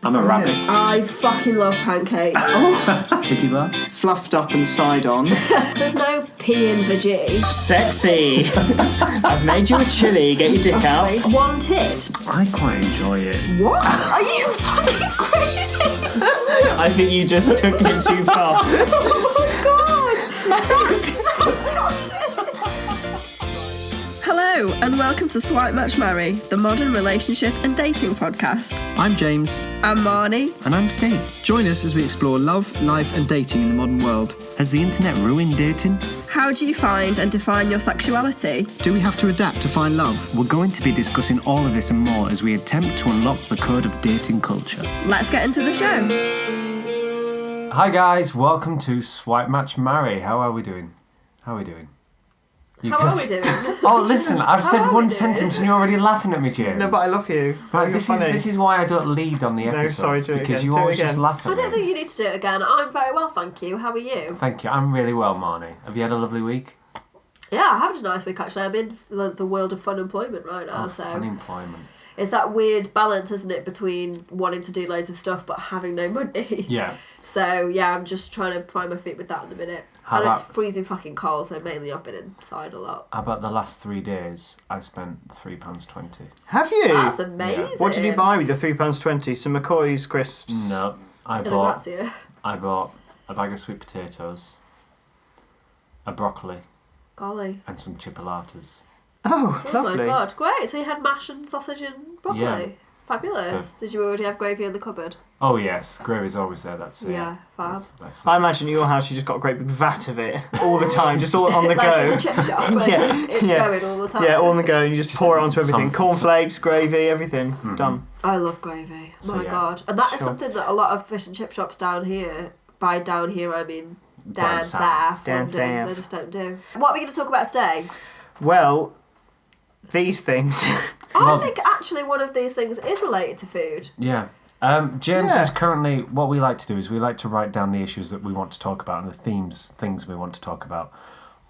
I'm a rabbit. I fucking love pancakes. Piggy bar. Fluffed up and side on. There's no P in the G. Sexy. I've made you a chili. Get your dick out. Wanted. I quite enjoy it. What? Are you fucking crazy? I think you just took it too far. Oh my god! That's so not it. Hello, and welcome to Swipe Match Marry, the modern relationship and dating podcast. I'm James. I'm Marny. And I'm Steve. Join us as we explore love, life and dating in the modern world. Has the internet ruined dating? How do you find and define your sexuality? Do we have to adapt to find love? We're going to be discussing all of this and more as we attempt to unlock the code of dating culture. Let's get into the show. Hi guys, welcome to Swipe Match Marry. How are we doing? How are we doing? Oh, listen, I've How said are we one doing? sentence and you're already laughing at me, James. No, but I love you. Right, this is why I don't lead on the No, episodes. sorry, do it because again, you do it always just again. laugh at I don't me. think you need to do it again. I'm very well, thank you. How are you? Thank you. I'm really well, Marny. Have you had a lovely week? Yeah, I have had a nice week actually. I'm in the world of fun employment right now, so Fun employment. it's that weird balance, isn't it, between wanting to do loads of stuff but having no money. Yeah. So yeah, I'm just trying to find my feet with that in the minute. How And it's about- freezing fucking cold, so mainly I've been inside a lot. How about the last 3 days? I've spent £3.20. Have you? That's amazing. What did you buy with your £3.20? Some McCoy's crisps? No, I In a bought Grazia. a bag of sweet potatoes, a broccoli, Golly. and some chipolatas. Oh, Oh lovely. my god, great. So you had mash and sausage and broccoli. Yeah. Fabulous. Did you already have gravy in the cupboard? Oh yes, gravy's always there. That's it. Yeah, fab. That's I imagine at your house you just got a great big vat of it all the time, just all on the like go. in the chip shop, where Yeah, it's yeah. going all the time. Yeah, all on the go, and you just pour it onto everything. some- Cornflakes, gravy, everything. Done. I love gravy. So, My yeah. god. And that is Sure. something that a lot of fish and chip shops down here, by down here I mean down Down south, Down ones in, south. they just don't do. What are we going to talk about today? Well, these things. I think actually one of these things is related to food. Yeah. James Yeah. is currently, what we like to do is we like to write down the issues that we want to talk about and the things we want to talk about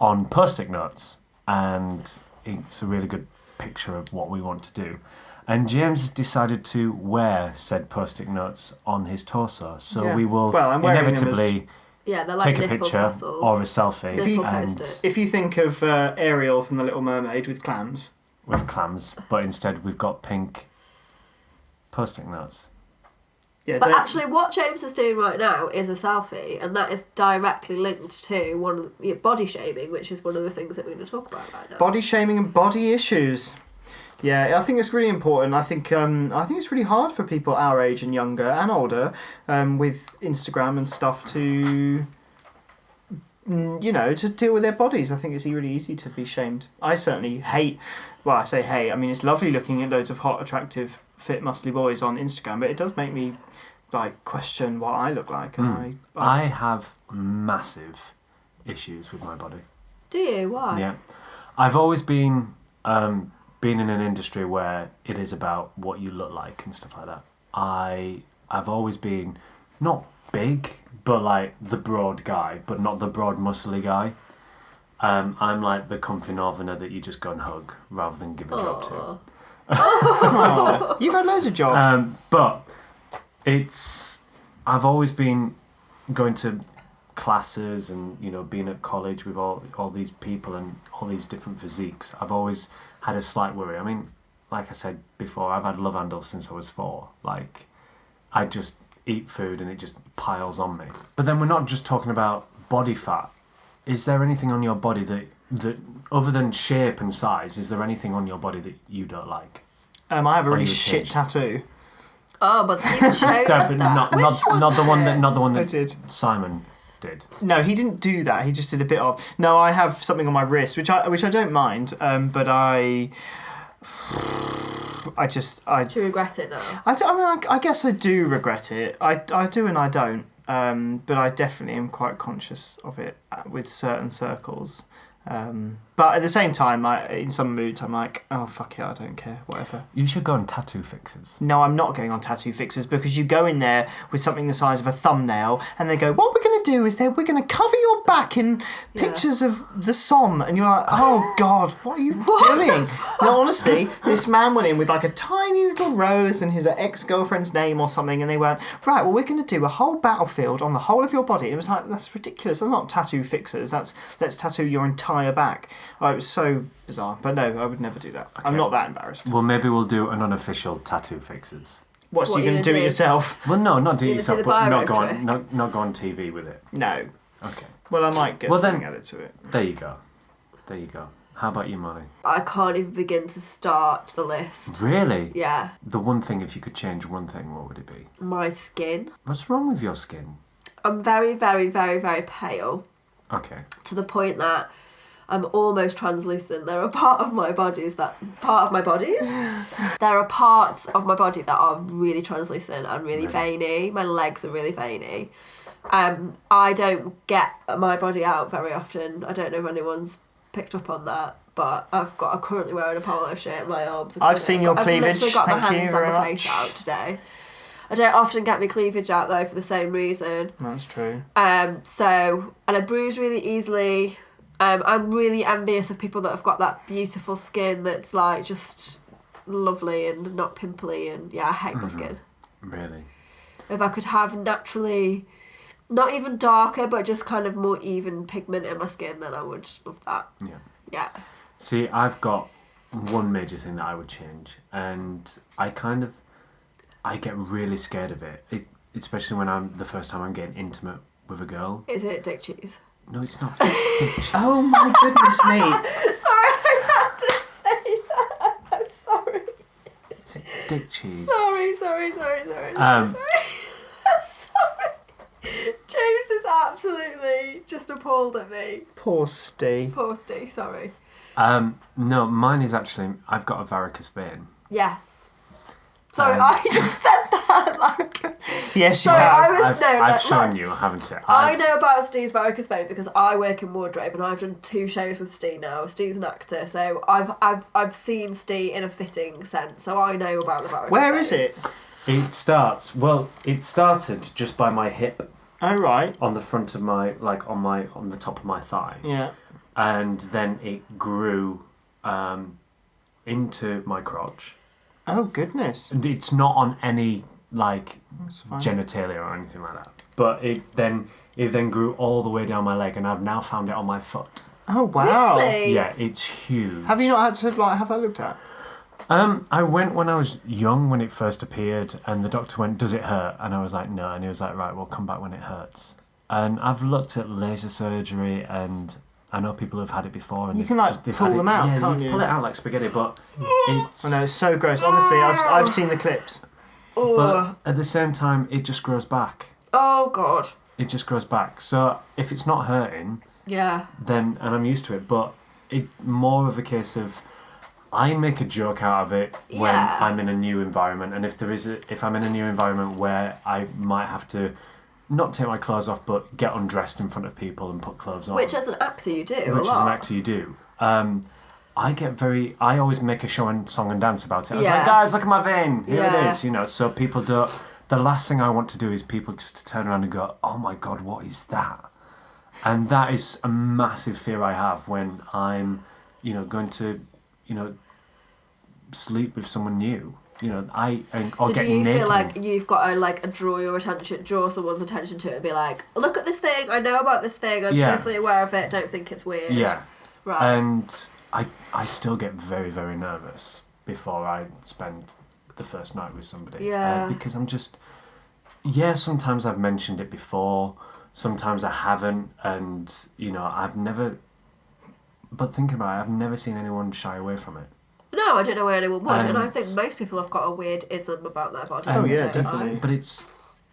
on Post-it notes. And it's a really good picture of what we want to do. And James has decided to wear said Post-it notes on his torso. So Yeah. we will Well, I'm wearing them inevitably Yeah, they're like take a nipple picture tassels. or a selfie Nipple and Post-it. If you think of Ariel from The Little Mermaid with clams. with clams, but instead we've got pink Post-it notes. Yeah, But don't- actually, what James is doing right now is a selfie, and that is directly linked to one of body shaming, which is one of the things that we're going to talk about right now. body shaming and body issues. Yeah, I think it's really important. I think it's really hard for people our age and younger and older, with Instagram and stuff to, to deal with their bodies. I think it's really easy to be shamed. I certainly hate. Well, I say hate. I mean, it's lovely looking at loads of hot, attractive, fit, muscly boys on Instagram, but it does make me question what I look like. And I have massive issues with my body. Do you? Why? Yeah, I've always been in an industry where it is about what you look like and stuff like that. I've always been not big, but like the broad guy, but not the broad muscly guy. I'm like the comfy northerner that you just go and hug rather than give a job to. Oh, you've had loads of jobs. But I've always been going to classes and being at college with all these people and all these different physiques. I've always had a slight worry. I mean, like I said before, I've had love handles since I was 4. Like, I just eat food and it just piles on me. But then we're not just talking about body fat. Is there anything on your body that other than shape and size, is there anything on your body that you don't like? I have a really you would shit change. tattoo. Oh, but you chose No, but that. Which one? not the one I that did. Simon did. No, he didn't do that. He just did a bit of. No, I have something on my wrist, which I don't mind. But I Do you regret it now? I guess I do regret it. I do and I don't. But I definitely am quite conscious of it with certain circles. But at the same time, in some moods, I'm like, oh, fuck it, I don't care, whatever. You should go on tattoo fixes. No, I'm not going on tattoo fixes because you go in there with something the size of a thumbnail and they go, what we're going to do is we're going to cover your back in pictures of the Somme. And you're like, oh, God, what are you doing? No, honestly, this man went in with like a tiny little rose and his ex-girlfriend's name or something, and they went, right, well, we're going to do a whole battlefield on the whole of your body. And it was like, that's ridiculous. That's not tattoo fixers. Let's tattoo your entire back. Oh, it was so bizarre. But no, I would never do that. Okay. I'm not that embarrassed. Well, maybe we'll do an unofficial tattoo fixes. What, so you're going to do it yourself? Well, no, not do it You're yourself, gonna do but the biro trick? not go on TV with it. No. Okay. Well, I might get something added to it. There you go. There you go. How about you, Marny? I can't even begin to start the list. Really? Yeah. The one thing, if you could change one thing, what would it be? My skin. What's wrong with your skin? I'm very, very, very, very pale. Okay. To the point that I'm almost translucent. There are There are parts of my body that are really translucent and really veiny. My legs are really veiny. I don't get my body out very often. I don't know if anyone's picked up on that, but I'm currently wearing a polo shirt. My arms are I've seen your cleavage. I've literally got my Thank you hands very and my much. face out today. I don't often get my cleavage out though for the same reason. That's true. And I bruise really easily. I'm really envious of people that have got that beautiful skin that's like just lovely and not pimply, and I hate my skin. Really? If I could have naturally, not even darker, but just kind of more even pigment in my skin, then I would love that. Yeah. Yeah. See, I've got one major thing that I would change, and I get really scared of it, especially when the first time I'm getting intimate with a girl. Is it dick cheese? No, it's not. Dick cheese. Oh my goodness me. Sorry, I had to say that. I'm sorry. Is it dick cheese? Sorry. Sorry. James is absolutely just appalled at me. Poor Steve. Poor Steve, sorry. No, mine is actually, I've got a varicose vein. Yes. Sorry, I just said that, like... Yes, you Sorry, have. I've shown you, haven't I? I know about Steve's varicose vein because I work in wardrobe and I've done 2 shows with Steve now. Steve's an actor, so I've seen Steve in a fitting sense, so I know about the varicose vein. Where is it? It started just by my hip. Oh, right. On the front of my, on the top of my thigh. Yeah. And then it grew into my crotch. Oh, goodness. And it's not on any, genitalia or anything like that. But it then grew all the way down my leg, and I've now found it on my foot. Oh, wow. Really? Yeah, it's huge. Have you not had to, have that looked at? I went when I was young, when it first appeared, and the doctor went, "Does it hurt?" And I was like, "No." And he was like, "Right, we'll come back when it hurts." And I've looked at laser surgery, and I know people have had it before. And you can they've pull them out, can't you? Pull it out like spaghetti, but it's... I know, it's so gross. Honestly, I've seen the clips. But at the same time, it just grows back. Oh, God. It just grows back. So if it's not hurting, then, and I'm used to it, but it's more of a case of I make a joke out of it when I'm in a new environment, and if I'm in a new environment where I might have to not take my clothes off, but get undressed in front of people and put clothes on. Which as an actor you do Which as an actor you do. I always make a show and song and dance about it. I was like, guys, look at my vein. Here it is, so people don't... The last thing I want to do is people just to turn around and go, oh my God, what is that? And that is a massive fear I have when I'm, going to, sleep with someone new. Or so get do you naked. feel like you've got to draw someone's attention to it and be like, look at this thing, I know about this thing, I'm perfectly aware of it, don't think it's weird. Yeah. Right. And I still get very, very nervous before I spend the first night with somebody. Yeah. Because I'm just... Yeah, sometimes I've mentioned it before, sometimes I haven't, and, I've never... But thinking about it, I've never seen anyone shy away from it. No, I don't know where anyone would, and I think most people have got a weird ism about their body. Oh, yeah, definitely. But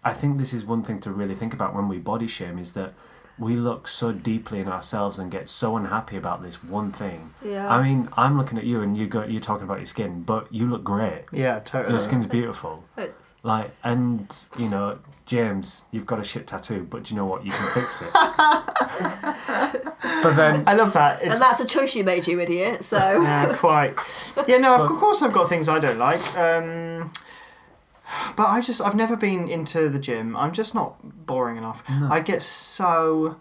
I think this is one thing to really think about when we body shame, is that we look so deeply in ourselves and get so unhappy about this one thing. Yeah. I mean, I'm looking at you and you're talking about your skin, but you look great. Yeah, totally. Your skin's beautiful. Thanks. Like, and, you know, James, you've got a shit tattoo, but do you know what? You can fix it. But then... I love that. And that's a choice you made, you idiot, so... Yeah, quite. Yeah, no, of course I've got things I don't like. But I've never been into the gym. I'm just not boring enough. No. I get so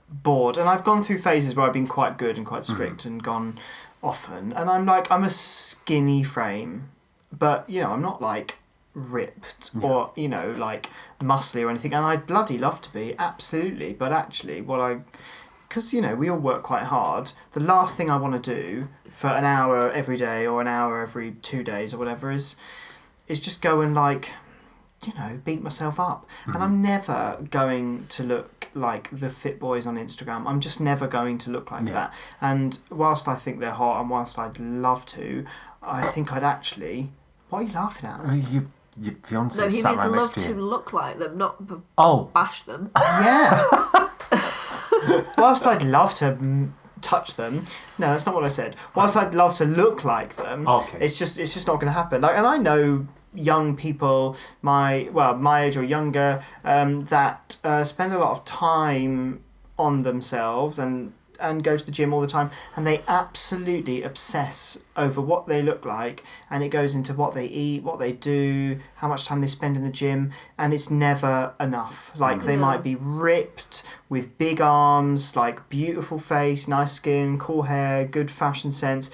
bored. And I've gone through phases where I've been quite good and quite strict and gone often. And I'm a skinny frame. But, you know, I'm not like ripped or, you know, like muscly or anything. And I'd bloody love to be, absolutely. But actually, because, you know, we all work quite hard. The last thing I want to do for an hour every day or an hour every 2 days or whatever is just go and, like, you know, beat myself up. Mm-hmm. And I'm never going to look like the fit boys on Instagram. I'm just never going to look like that. And whilst I think they're hot and whilst I'd love to, I think I'd actually... What are you laughing at? Your fiance No, he sat means right love next to to you. look like them, not bash them. Yeah. Whilst I'd love to touch them, no, that's not what I said. Whilst I'd love to look like them, it's just not going to happen. Like, and I know young people, my age or younger, that spend a lot of time on themselves and go to the gym all the time, and they absolutely obsess over what they look like, and it goes into what they eat, what they do, how much time they spend in the gym, and it's never enough. Like, they might be ripped with big arms, like beautiful face, nice skin, cool hair, good fashion sense,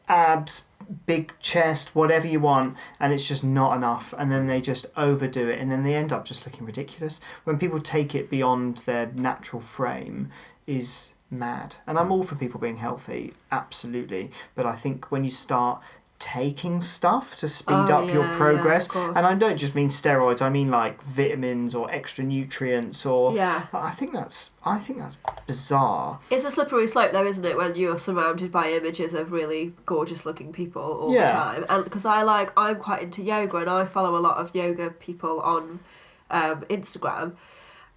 abs, big chest, whatever you want, and it's just not enough, and then they just overdo it, and then they end up just looking ridiculous. When people take it beyond their natural frame is mad. And I'm all for people being healthy, absolutely, but I think when you start taking stuff to speed up your progress, and I don't just mean steroids, I mean like vitamins or extra nutrients or I think that's bizarre. It's a slippery slope though, isn't it, when you're surrounded by images of really gorgeous looking people all the time. And because I'm quite into yoga, and I follow a lot of yoga people on Instagram.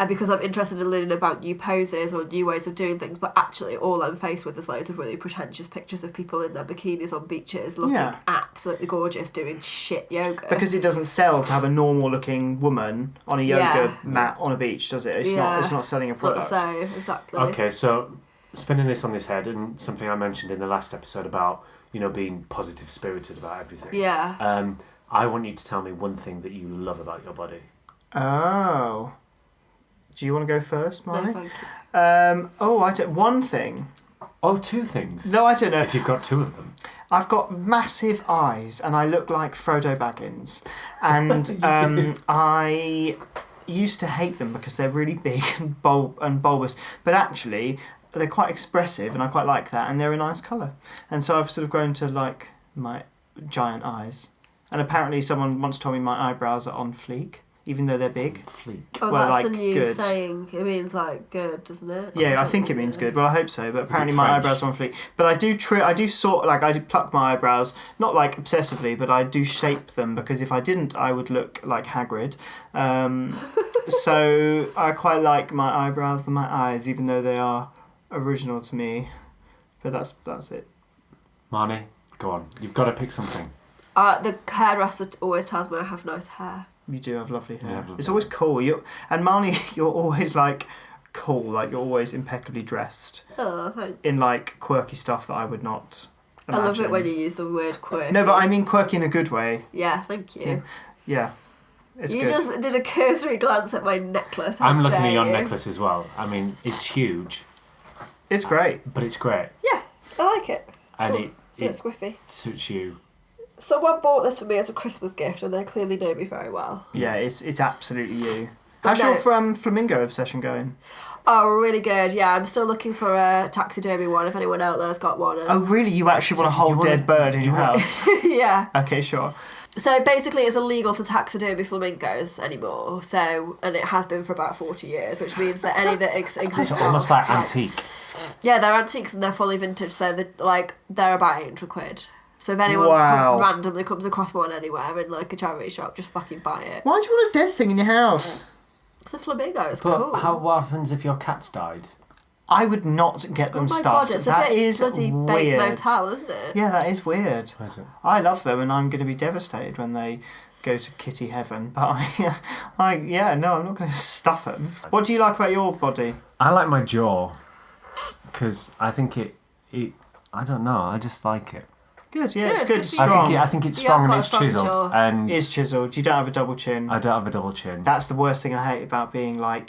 And because I'm interested in learning about new poses or new ways of doing things, but actually all I'm faced with is loads of really pretentious pictures of people in their bikinis on beaches looking absolutely gorgeous doing shit yoga. Because it doesn't sell to have a normal looking woman on a yoga mat on a beach, does it? It's not selling a product. So, exactly. Okay, so spinning this on this head, and something I mentioned in the last episode about, you know, being positive spirited about everything. Yeah. I want you to tell me one thing that you love about your body. Oh. Do you want to go first, Marny? No, thank you. I don't... One thing. Oh, two things? No, I don't know. If you've got two of them. I've got massive eyes and I look like Frodo Baggins. And I used to hate them because they're really big and bulbous. But actually, they're quite expressive and I quite like that. And they're a nice colour. And so I've sort of grown to like my giant eyes. And apparently someone once told me my eyebrows are on fleek, even though they're big. Fleek. Oh, well, that's like, the new good. saying. It means like good, doesn't it? Yeah, I think it means good. Well, I hope so. But apparently my French? eyebrows are on fleek. But I do pluck my eyebrows, not like obsessively, but I do shape them because if I didn't, I would look like Hagrid. So I quite like my eyebrows and my eyes, even though they are original to me. But that's it. Marny, go on. You've got to pick something. The hairdresser always tells me I have nice hair. You do have lovely hair. Yeah, it's always cool. And Marny, you're always like cool. Like you're always impeccably dressed. Oh, thanks. In like quirky stuff that I would not imagine. I love it when you use the word quirky. No, but I mean quirky in a good way. Yeah, thank you. Yeah. It's you good. just did a cursory glance at my necklace. How I'm looking dare at your you. necklace as well. I mean, it's huge, It's great. but it's great. Yeah, I like it. And Cool. It's it squiffy. suits you. Someone bought this for me as a Christmas gift, and they clearly know me very well. Yeah, it's absolutely you. But How's no. your flamingo obsession going? Oh, really good. Yeah, I'm still looking for a taxidermy one. If anyone out there's got one. Oh, really? You actually want a whole dead bird in your house? Yeah. Okay, sure. So basically, it's illegal to taxidermy flamingos anymore. And it has been for about 40 years, which means that any that exist. It's almost like antique. Yeah, they're antiques and they're fully vintage. So they're about £800. So if anyone randomly comes across one anywhere in like a charity shop, just fucking buy it. Why do you want a dead thing in your house? It's a flamingo. It's But cool. what happens if your cat's died? I would not get them Oh my stuffed. god, it's That a bit is bloody Bates weird. Motel, isn't it? Yeah, that is weird. What is it? I love them, and I'm going to be devastated when they go to kitty heaven. But I'm not going to stuff them. What do you like about your body? I like my jaw because I think it. I don't know. I just like it. Good, yeah, Good, it's good good, for you. strong. I think it's You strong have and got a it's strong chiseled, jaw. and It is chiseled. You don't have a double chin. I don't have a double chin. That's the worst thing I hate about being when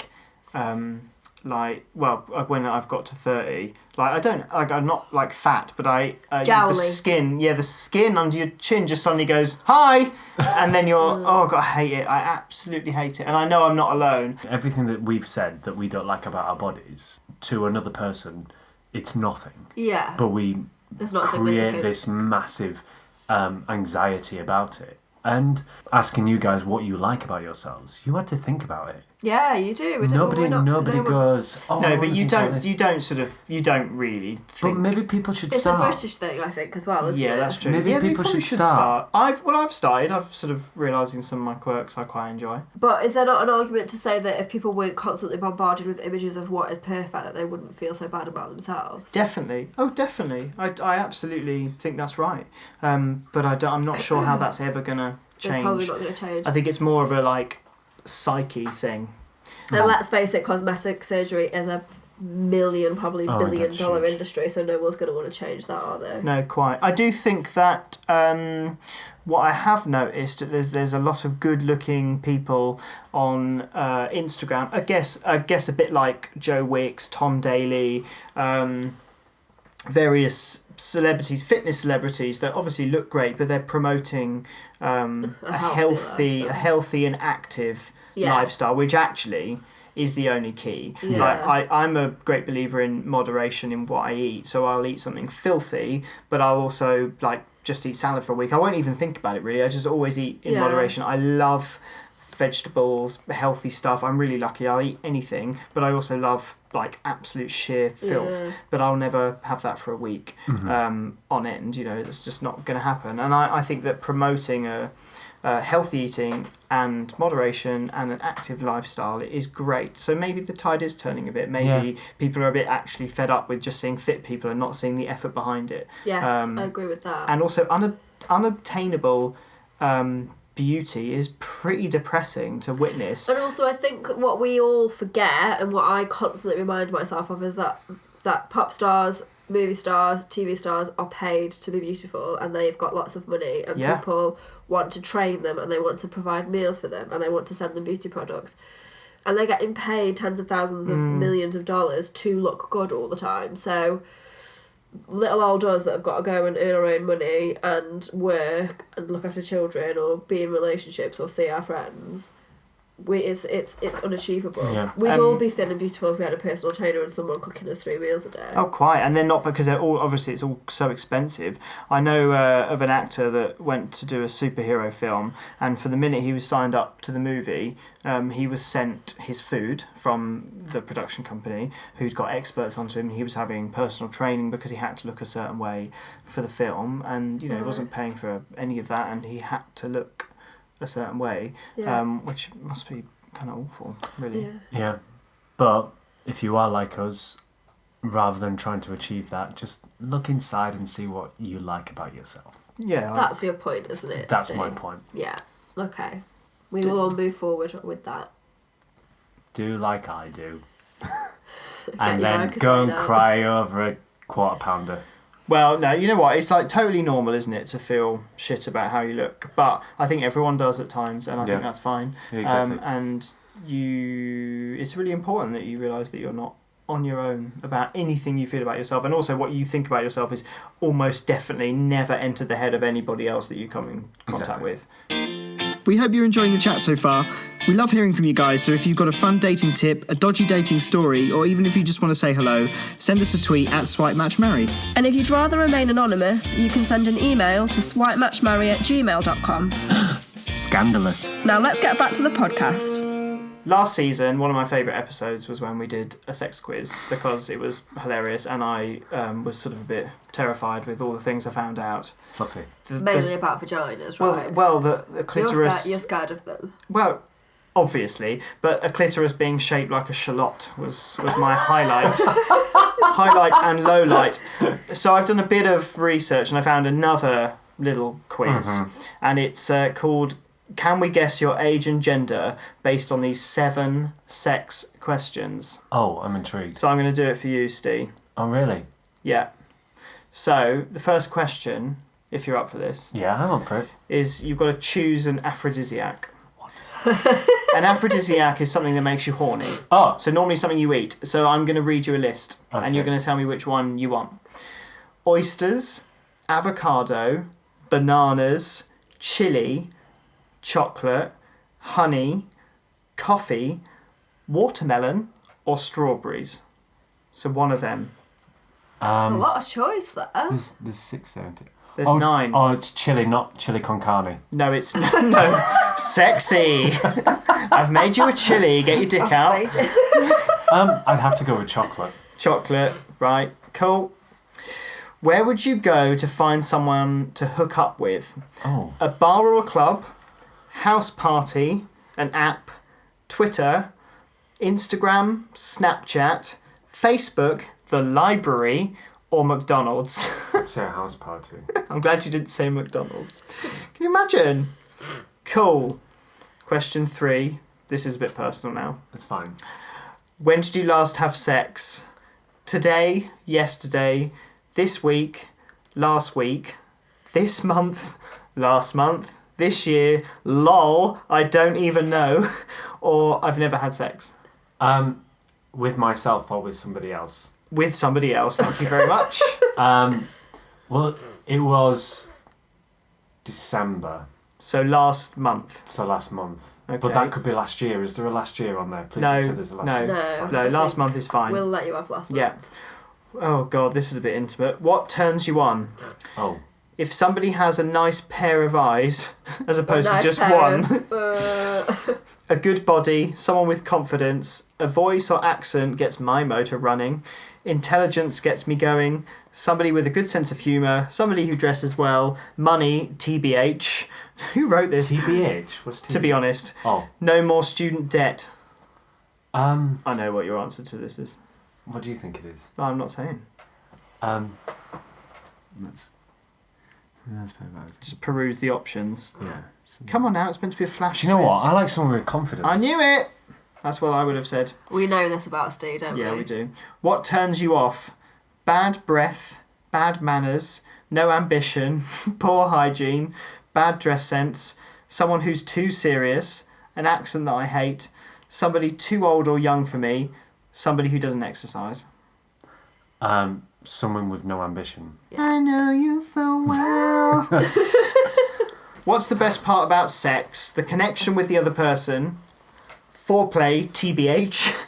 I've got to 30, I'm not like fat, but the Jowly. skin under your chin just suddenly goes hi, and then you're oh god, I hate it. I absolutely hate it, and I know I'm not alone. Everything that we've said that we don't like about our bodies, to another person, it's nothing. Yeah. But we It's not create significant. this massive anxiety about it. And asking you guys what you like about yourselves, you had to think about it. Yeah, you do. Nobody no one's- goes, oh, No, I but wanna you think about this." you don't really think. But maybe people should It's start. a British thing, I think, as well, isn't it? Yeah, that's true. Maybe they people probably should start. I've started. I've sort of realising some of my quirks I quite enjoy. But is there not an argument to say that if people weren't constantly bombarded with images of what is perfect, that they wouldn't feel so bad about themselves? Definitely. Oh, definitely. I absolutely think that's right. But I'm not sure how that's ever going to change. It's probably not going to change. I think it's more of a psyche thing. And let's face it, cosmetic surgery is a probably Oh, $1 billion that's huge. industry, so no one's going to want to change that, are they? No, quite. I do think that what I have noticed there's a lot of good-looking people on Instagram. I guess a bit like Joe Wicks, Tom Daly, various celebrities, fitness celebrities that obviously look great, but they're promoting a healthy and active lifestyle, which actually is the only key. Yeah. I'm a great believer in moderation in what I eat, so I'll eat something filthy, but I'll also just eat salad for a week. I won't even think about it really. I just always eat in moderation. I love vegetables, healthy stuff. I'm really lucky. I'll eat anything, but I also love absolute sheer filth. But I'll never have that for a week on end. It's just not going to happen. And I think that promoting a healthy eating and moderation and an active lifestyle is great. So maybe the tide is turning a bit. Maybe people are a bit actually fed up with just seeing fit people and not seeing the effort behind it. Yes, I agree with that. And also unobtainable beauty is pretty depressing to witness. And also, I think what we all forget, and what I constantly remind myself of, is that pop stars, movie stars, TV stars are paid to be beautiful, and they've got lots of money, and people want to train them, and they want to provide meals for them, and they want to send them beauty products. And they're getting paid tens of thousands of millions of dollars to look good all the time. So little old us that have got to go and earn our own money and work and look after children or be in relationships or see our friends, it's unachievable. Yeah. We'd all be thin and beautiful if we had a personal trainer and someone cooking us 3 meals a day. Oh, quite. And they're not, because they're all, obviously it's all so expensive. I know of an actor that went to do a superhero film, and for the minute he was signed up to the movie, he was sent his food from the production company, who'd got experts onto him. He was having personal training because he had to look a certain way for the film, and he wasn't paying for any of that, and he had to look a certain way, which must be kind of awful, really. Yeah. But if you are like us, rather than trying to achieve that, just look inside and see what you like about yourself. Yeah. That's your point, isn't it? That's Steve? my point. Yeah. Okay. We will all move forward with that. Do like I do. Get And your then Icosine go and out. cry over a quarter pounder. Well, no, you know what? It's totally normal, isn't it, to feel shit about how you look? But I think everyone does at times, and I think that's fine. Yeah, exactly. And it's really important that you realise that you're not on your own about anything you feel about yourself, and also what you think about yourself is almost definitely never entered the head of anybody else that you come in contact with. We hope you're enjoying the chat so far. We love hearing from you guys, so if you've got a fun dating tip, a dodgy dating story, or even if you just want to say hello, send us a tweet at SwipeMatchMarry. And if you'd rather remain anonymous, you can send an email to swipematchmarry@gmail.com. Scandalous. Now let's get back to the podcast. Last season, one of my favourite episodes was when we did a sex quiz, because it was hilarious, and I was sort of a bit terrified with all the things I found out. Fluffy. Mainly about vaginas, right? Well, the clitoris... You're scared of them. Well, obviously, but a clitoris being shaped like a shallot was my highlight. Highlight and low light. So I've done a bit of research and I found another little quiz, and it's called Can We Guess Your Age and Gender based on these 7 sex questions. Oh, I'm intrigued. So I'm going to do it for you, Steve. Oh, really? Yeah. So the first question, if you're up for this, Yeah, I'm up for it. is you've got to choose an aphrodisiac. An aphrodisiac is something that makes you horny. Oh, So normally something you eat. So I'm going to read you a list, and Okay. you're going to tell me which one you want. Oysters, avocado, bananas, chili, chocolate, honey, coffee, watermelon, or strawberries. So one of them. A lot of choice there. there's 6 there, isn't it? There's 9. Oh, it's chili, not chili con carne. No, it's no. Sexy. I've made you a chili. Get your dick out. I'd have to go with chocolate. Chocolate, right? Cool. Where would you go to find someone to hook up with? Oh, A bar or a club, house party, an app, Twitter, Instagram, Snapchat, Facebook, the library, or McDonald's? let's say a house party. I'm glad you didn't say McDonald's. Can you imagine? Cool. Question 3. This is a bit personal now. That's fine. When did you last have sex? Today, yesterday, this week, last week, this month, last month, this year, lol, I don't even know, or I've never had sex. With myself or with somebody else? With somebody else, thank you very much. Well, it was December, So last month. so last month. Okay. But that could be last year. Is there a last year on there? Please No, say there's a last no. year. No. No, I last think month is fine. We'll let you have last Yeah. month. Oh god, this is a bit intimate. What turns you on? Oh, If somebody has a nice pair of eyes, as opposed to Nice just pair one, of- a good body, someone with confidence, a voice or accent gets my motor running, intelligence gets me going, somebody with a good sense of humour, somebody who dresses well, money, TBH. Who wrote this? TBH? What's TBH? To be honest, Oh, no more student debt. um, I know what your answer to this is. what do you think it is? I'm not saying. That's pretty bad. Just peruse the options. Yeah. Come on now, it's meant to be a flash Do you know quiz. what? I like someone with confidence. I knew it! That's what I would have said. We know this about Stu, don't we? Yeah, we do. What turns you off? Bad breath, bad manners, no ambition, poor hygiene, bad dress sense, someone who's too serious, an accent that I hate, somebody too old or young for me, somebody who doesn't exercise. Someone with no ambition. I know you so well. What's the best part about sex? The connection with the other person, foreplay, TBH,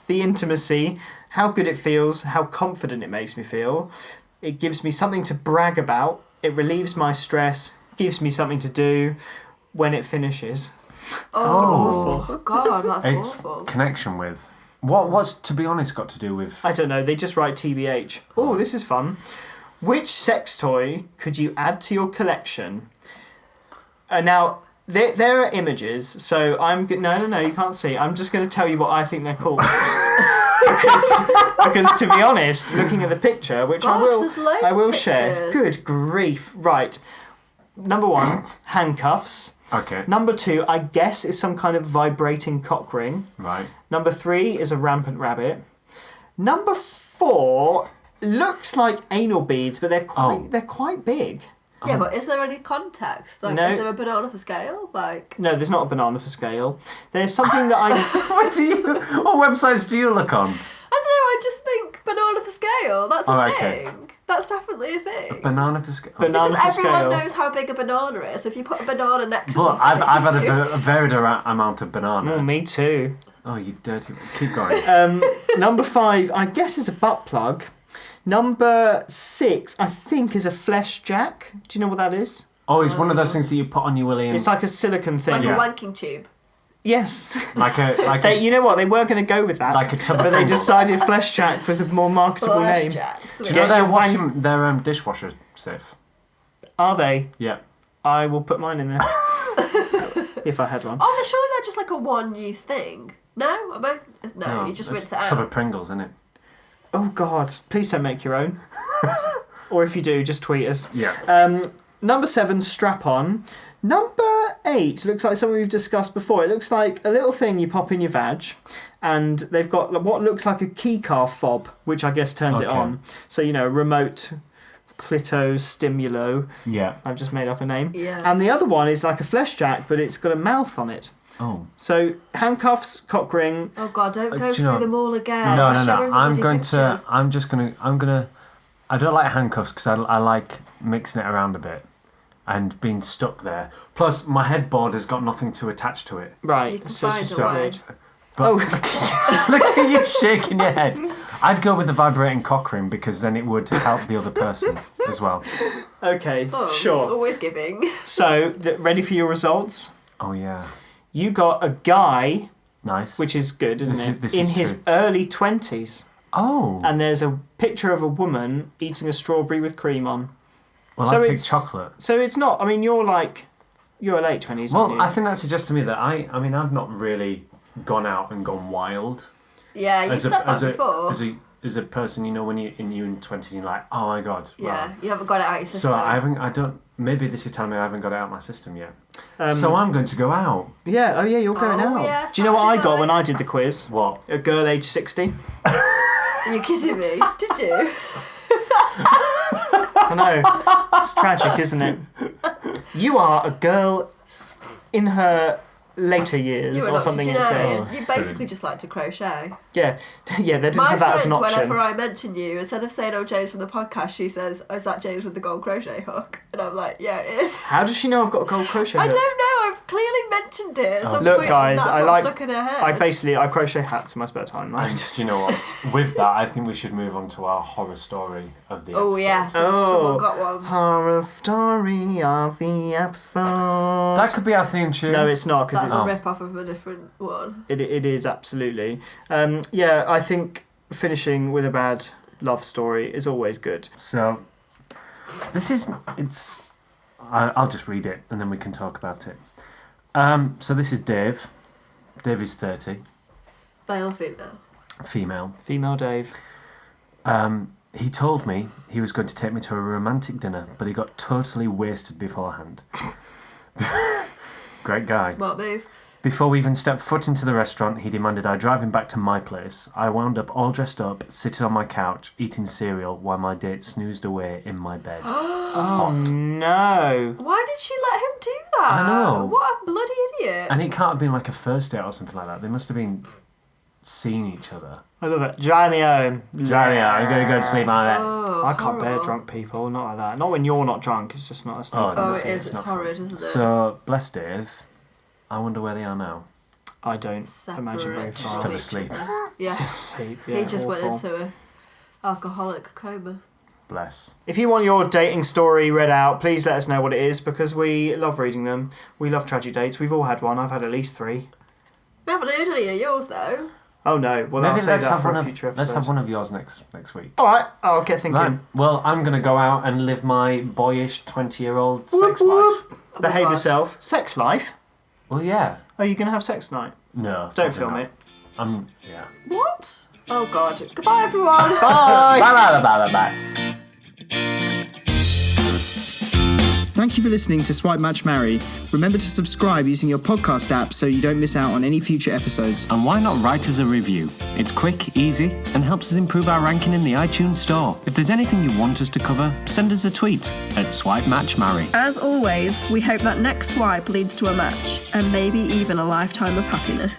the intimacy, how good it feels, how confident it makes me feel. It gives me something to brag about. It relieves my stress, gives me something to do when it finishes. Oh, God, that's It's awful. connection with. What's, to be honest, got to do with... I don't know, they just write TBH. Oh, this is fun. Which sex toy could you add to your collection? Now, there are images, so no, you can't see. I'm just going to tell you what I think they're called. because to be honest, looking at the picture, which Gosh, there's loads I will of share. pictures. Good grief. Right. Number 1, handcuffs. Okay, Number 2, I guess, is some kind of vibrating cock ring. right. Number 3 is a rampant rabbit. Number 4 looks like anal beads, but they're quite big. Yeah, but is there any context? Like, No. is there a banana for scale? Like, No, there's not a banana for scale. There's something that I... What websites do you look on? I don't know, I just think banana for scale. That's a Oh, okay. thing. That's definitely a thing. Banana for scale. Banana Because for everyone scale. knows how big a banana is. If you put a banana next to But something, I've it had gives you- a varied amount of banana. Oh, me too. Oh, you dirty... Keep going. Number 5, I guess, is a butt plug. Number 6, I think, is a flesh jack. Do you know what that is? Oh, it's one of those things that you put on your willy and... It's like a silicone thing. like Yeah. a wanking tube. Yes. like You know what? They were going to go with that. a tub but of they food. decided flesh jack was a more marketable Flash name. jacks. Do you know Get they're your washing their dishwasher safe? Are they? Yeah. I will put mine in there. if I had one. Oh, surely they're just like a one-use thing. No? No, you just rinse it Tub out. of Pringles, isn't it? Oh God! Please don't make your own. Or if you do, just tweet us. Yeah. Number 7, strap-on. Number 8 looks like something we've discussed before. It looks like a little thing you pop in your vag, and they've got what looks like a keycar fob, which I guess turns it Okay. on. So, remote Plito Stimulo. Yeah. I've just made up a name. Yeah. And the other one is like a flesh jack, but it's got a mouth on it. Oh. So, handcuffs, cock ring. Oh God, don't go do you know- through them all again. No. Show everybody pictures. I don't like handcuffs because I like mixing it around a bit and being stuck there. Plus, my headboard has got nothing to attach to it. Right, You can so it's find just a so way. weird. But look at you shaking your head. I'd go with the vibrating cock ring because then it would help the other person as well. Okay, Oh, sure. Always giving. So, ready for your results? Oh yeah, You got a guy, nice. which is good, isn't it? This in is his true. early 20s. Oh. And there's a picture of a woman eating a strawberry with cream on. Well, so I picked it's- chocolate. So it's not, you're late 20s, aren't Well, you? I think that suggests to me that I've not really gone out and gone wild. Yeah, you've said that before. As a person, when you're in your 20s, you're like, oh my god. Yeah, wow. you haven't got it out of your system. So maybe this is telling me I haven't got it out of my system yet. So I'm going to go out. Yeah, you're going out. yeah, Do you know what I Saturday got night. when I did the quiz? What? A girl aged 60. Are you kidding me? Did you? I know. It's tragic, isn't it? You are a girl in her later years You were or not, something did you it know? said. You basically just like to crochet. Yeah, they didn't My have that as an friend, option. whenever I mention you, instead of saying, "Oh, James from the podcast," she says, "Oh, is that James with the gold crochet hook?" And I'm like, "Yeah, it is." How does she know I've got a gold crochet I hook? don't know. I've clearly mentioned it. At some Look, point, guys, that's I what like. stuck in her head. I crochet hats in my spare time. I And just, you know what? With that, I think we should move on to our horror story of the Oh episode. yes, Oh. someone got one. horror story of the episode. That could be our theme tune. No, it's not because That's it's a rip off of a different one. it is absolutely. Yeah, I think finishing with a bad love story is always good. So, I'll just read it and then we can talk about it. So this is Dave. Dave is 30, Male or female? female. Female Dave. He told me he was going to take me to a romantic dinner, but he got totally wasted beforehand. Great guy. Smart move. Before we even stepped foot into the restaurant, he demanded I drive him back to my place. I wound up all dressed up, sitting on my couch, eating cereal, while my date snoozed away in my bed. Oh no! Why did she let him do that? I know. What a bloody idiot. And it can't have been like a first date or something like that. They must have been seeing each other. I love it. Drive me home. Yeah, I'm going to go to sleep on it. Oh, I can't bear horrible. drunk people. Not like that. Not when you're not drunk. It's just not. It's not Oh, fun Oh, to it see. is. It's not horrid, fun. isn't it? So, bless Dave. I wonder where they are now. I don't imagine very Separate far. Still from each asleep. other. Yeah. Still asleep. Yeah, He just went awful. into a alcoholic coma. Bless. If you want your dating story read out, please let us know what it is because we love reading them. We love tragic dates. We've all had one. I've had at least 3. We haven't heard any of yours though. Oh no! Well, I'll Maybe say let's that have, for one a of, future episode. let's have one of yours next week. All right, I'll get thinking. Right. Well, I'm going to go out and live my boyish 20-year-old Whoop, sex life. Behave God. yourself. Sex life. Well, yeah. Are you gonna have sex tonight? No. Don't probably film not. it. Yeah. What? Oh God. Goodbye everyone. Bye. Bye, bye, bye, bye, bye. Thank you for listening to Swipe Match Marry. Remember to subscribe using your podcast app so you don't miss out on any future episodes. And why not write us a review? It's quick, easy, and helps us improve our ranking in the iTunes store. If there's anything you want us to cover, send us a tweet at Swipe Match Marry. As always, we hope that next swipe leads to a match and maybe even a lifetime of happiness.